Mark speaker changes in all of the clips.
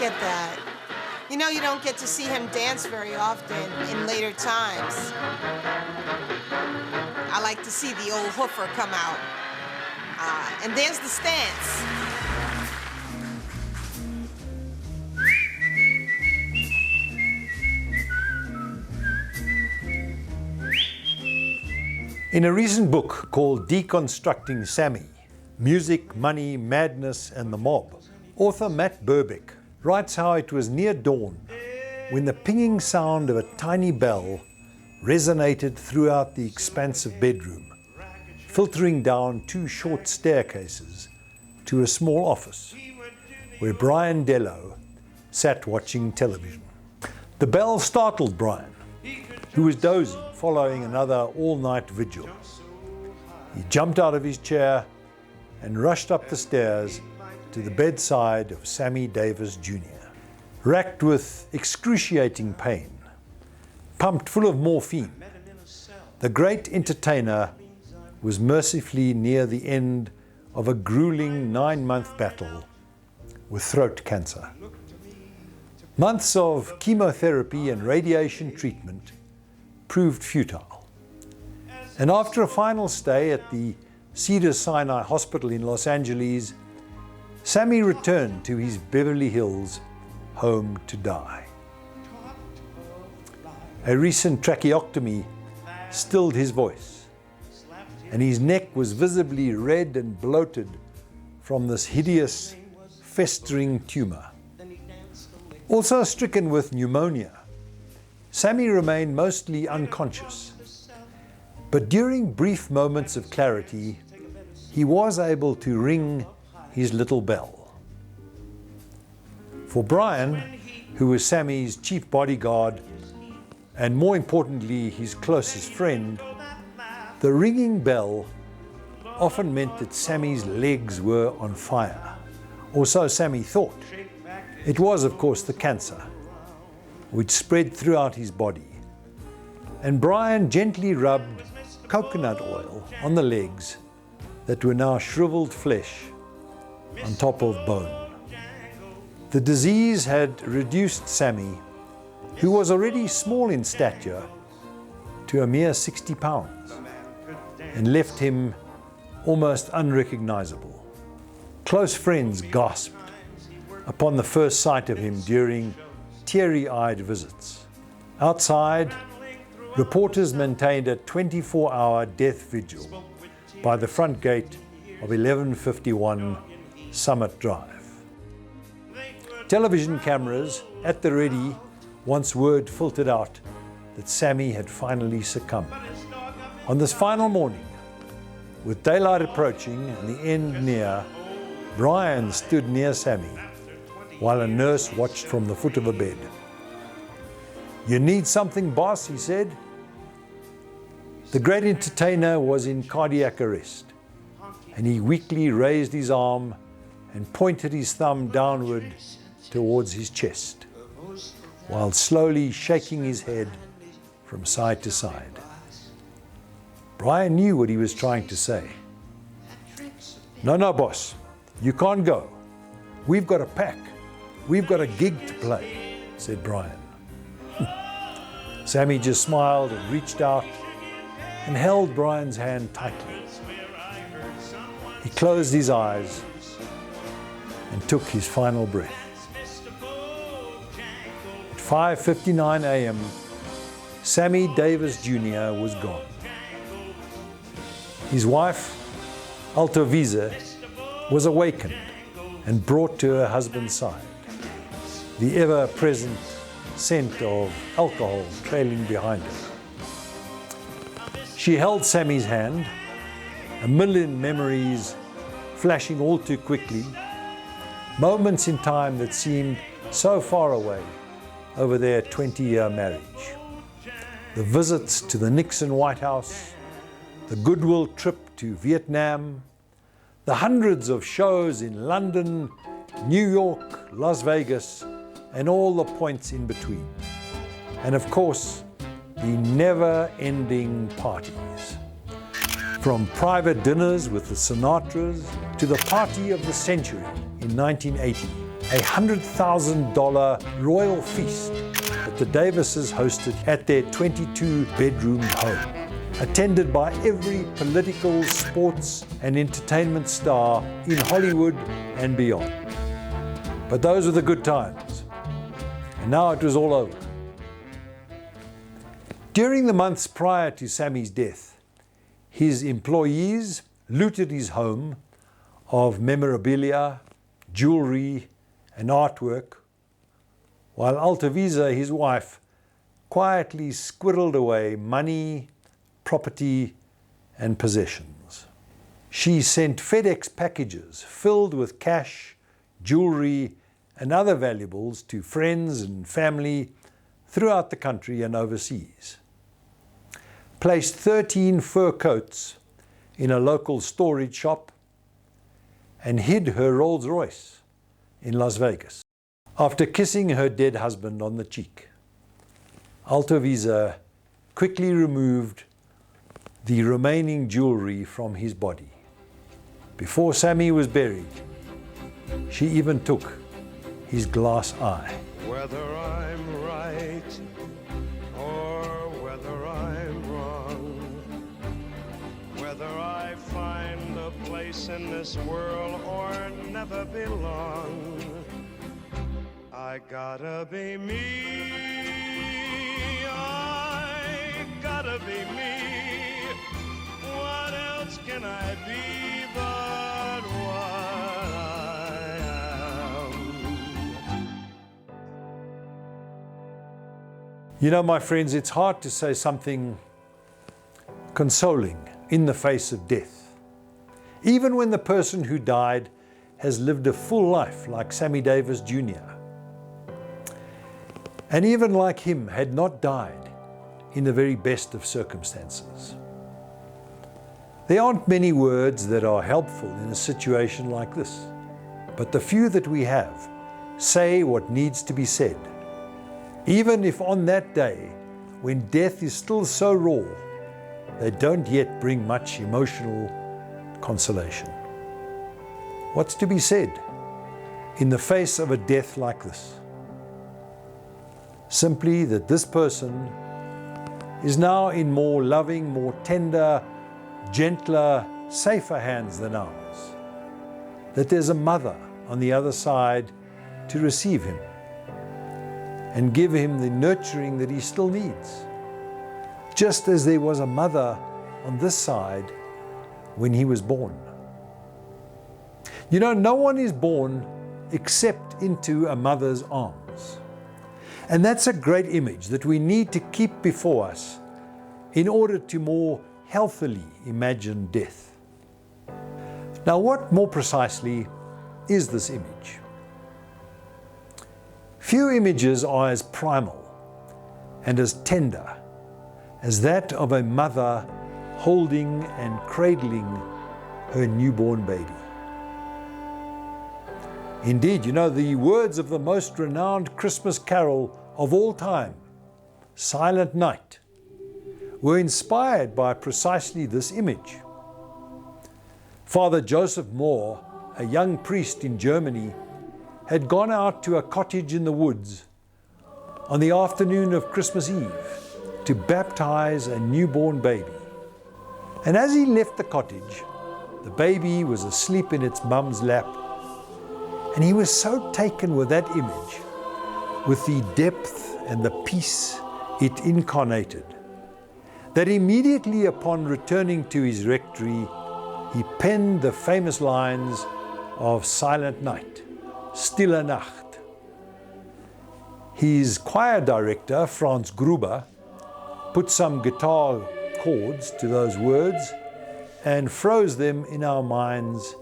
Speaker 1: at that. You know, you don't get to see him dance very often in later times. I like to see the old hoofer come out. And there's the stance.
Speaker 2: In a recent book called Deconstructing Sammy, Music, Money, Madness and the Mob, author Matt Burbeck writes how it was near dawn when the pinging sound of a tiny bell resonated throughout the expansive bedroom, filtering down 2 short staircases to a small office where Brian Dello sat watching television. The bell startled Brian, who was dozing following another all-night vigil. He jumped out of his chair and rushed up the stairs to the bedside of Sammy Davis Jr. Racked with excruciating pain, pumped full of morphine, the great entertainer was mercifully near the end of a grueling 9-month battle with throat cancer. Months of chemotherapy and radiation treatment proved futile. And after a final stay at the Cedars-Sinai Hospital in Los Angeles, Sammy returned to his Beverly Hills home to die. A recent tracheotomy stilled his voice, and his neck was visibly red and bloated from this hideous, festering tumor. Also stricken with pneumonia, Sammy remained mostly unconscious, but during brief moments of clarity, he was able to ring his little bell. For Brian, who was Sammy's chief bodyguard, and more importantly, his closest friend, the ringing bell often meant that Sammy's legs were on fire, or so Sammy thought. It was, of course, the cancer, which spread throughout his body, and Brian gently rubbed coconut oil on the legs that were now shriveled flesh on top of bone. The disease had reduced Sammy, who was already small in stature, to a mere 60 pounds, and left him almost unrecognizable. Close friends gasped upon the first sight of him during teary-eyed visits. Outside, reporters maintained a 24-hour death vigil by the front gate of 1151 Summit Drive. Television cameras at the ready once word filtered out that Sammy had finally succumbed. On this final morning, with daylight approaching and the end near, Brian stood near Sammy while a nurse watched from the foot of a bed. "You need something, boss," he said. The great entertainer was in cardiac arrest, and he weakly raised his arm and pointed his thumb downward towards his chest, while slowly shaking his head from side to side. Brian knew what he was trying to say. No, boss, you can't go. We've got a pack. We've got a gig to play," said Brian. Sammy just smiled and reached out and held Brian's hand tightly. He closed his eyes and took his final breath. At 5:59 a.m., Sammy Davis Jr. was gone. His wife, Altovisa, was awakened and brought to her husband's side, the ever-present scent of alcohol trailing behind her. She held Sammy's hand, a million memories flashing all too quickly, moments in time that seemed so far away over their 20-year marriage. The visits to the Nixon White House, the goodwill trip to Vietnam, the hundreds of shows in London, New York, Las Vegas, and all the points in between. And of course, the never-ending parties. From private dinners with the Sinatras to the party of the century in 1980 a $100,000 royal feast that the Davises hosted at their 22-bedroom home, attended by every political, sports and entertainment star in Hollywood and beyond. But those were the good times, and now it was all over. During the months prior to Sammy's death, his employees looted his home of memorabilia, jewelry and artwork, while Altavisa, his wife, quietly squirreled away money, property and possessions. She sent FedEx packages filled with cash, jewelry and other valuables to friends and family throughout the country and overseas. Placed 13 fur coats in a local storage shop and hid her Rolls Royce in Las Vegas. After kissing her dead husband on the cheek, Altavisa quickly removed the remaining jewelry from his body. Before Sammy was buried, she even took his glass eye.
Speaker 3: Whether I'm right or whether I'm wrong, whether I find a place in this world or never belong, I gotta be me, I gotta be me. What else can I be but what I am?
Speaker 2: You know, my friends, it's hard to say something consoling in the face of death, even when the person who died has lived a full life like Sammy Davis Jr. and even like him had not died in the very best of circumstances. There aren't many words that are helpful in a situation like this, but the few that we have say what needs to be said, even if on that day, when death is still so raw, they don't yet bring much emotional consolation. What's to be said in the face of a death like this? Simply that this person is now in more loving, more tender, gentler, safer hands than ours. That there's a mother on the other side to receive him and give him the nurturing that he still needs, just as there was a mother on this side when he was born. You know, no one is born except into a mother's arms. And that's a great image that we need to keep before us in order to more healthily imagine death. Now, what more precisely is this image? Few images are as primal and as tender as that of a mother holding and cradling her newborn baby. Indeed, you know, the words of the most renowned Christmas carol of all time, Silent Night, were inspired by precisely this image. Father Joseph Moore, a young priest in Germany, had gone out to a cottage in the woods on the afternoon of Christmas Eve to baptize a newborn baby. And as he left the cottage, the baby was asleep in its mum's lap. And he was so taken with that image, with the depth and the peace it incarnated, that immediately upon returning to his rectory, he penned the famous lines of Silent Night, Stille Nacht. His choir director, Franz Gruber, put some guitar chords to those words and froze them in our minds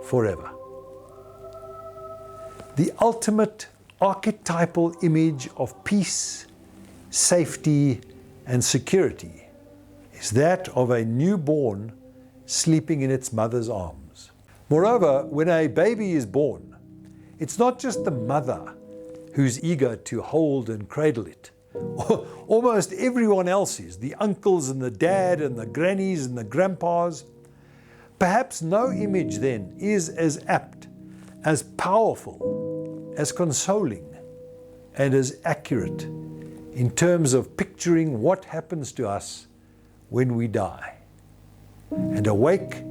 Speaker 2: forever. The ultimate archetypal image of peace, safety, and security is that of a newborn sleeping in its mother's arms. Moreover, when a baby is born, it's not just the mother who's eager to hold and cradle it. Almost everyone else is, the uncles and the dad and the grannies and the grandpas. Perhaps no image then is as apt, as powerful, as consoling and as accurate in terms of picturing what happens to us when we die and awake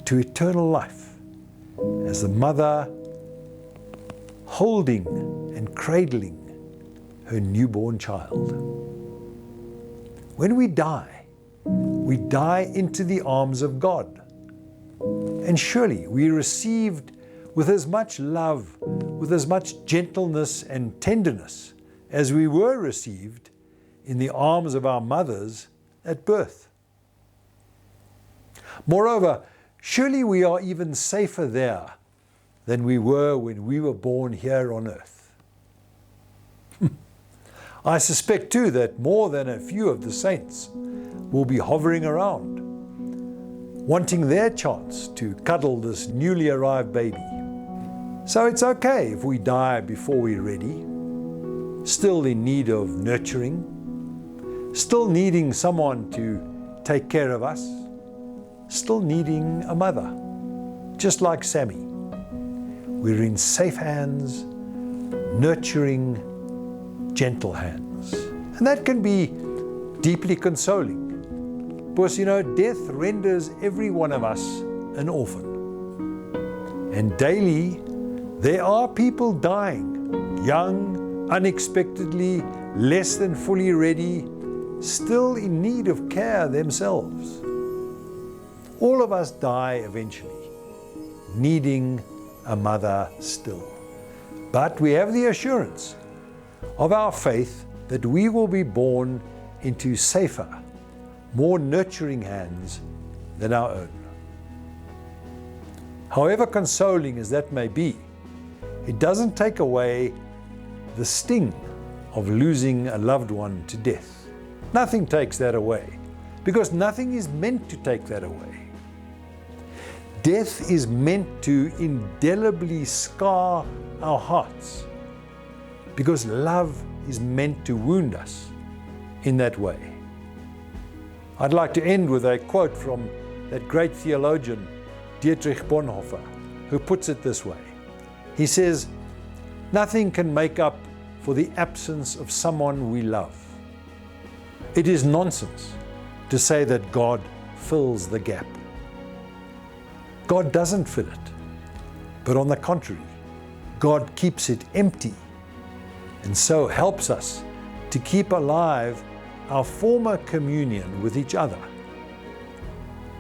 Speaker 2: to eternal life as the mother holding and cradling her newborn child. When we die into the arms of God. And surely we received with as much love, with as much gentleness and tenderness as we were received in the arms of our mothers at birth. Moreover, surely we are even safer there than we were when we were born here on earth. I suspect too that more than a few of the saints will be hovering around, wanting their chance to cuddle this newly arrived baby. So it's okay if we die before we're ready, still in need of nurturing, still needing someone to take care of us, still needing a mother, just like Sammy. We're in safe hands, nurturing, gentle hands. And that can be deeply consoling. Because, death renders every one of us an orphan. And daily, there are people dying, young, unexpectedly, less than fully ready, still in need of care themselves. All of us die eventually, needing a mother still. But we have the assurance of our faith that we will be born into safer, more nurturing hands than our own. However consoling as that may be, it doesn't take away the sting of losing a loved one to death. Nothing takes that away, because nothing is meant to take that away. Death is meant to indelibly scar our hearts, because love is meant to wound us in that way. I'd like to end with a quote from that great theologian, Dietrich Bonhoeffer, who puts it this way. He says, "Nothing can make up for the absence of someone we love. It is nonsense to say that God fills the gap. God doesn't fill it, but on the contrary, God keeps it empty, and so helps us to keep alive our former communion with each other,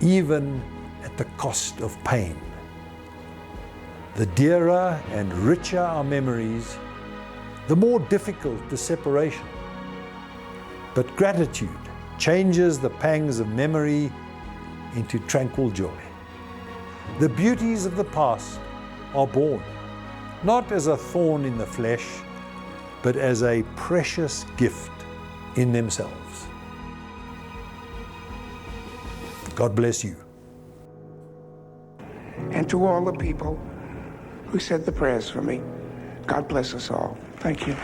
Speaker 2: even at the cost of pain. The dearer and richer our memories, the more difficult the separation. But gratitude changes the pangs of memory into tranquil joy. The beauties of the past are born, not as a thorn in the flesh, but as a precious gift in themselves." God bless you.
Speaker 4: And to all the people who said the prayers for me, God bless us all. Thank you.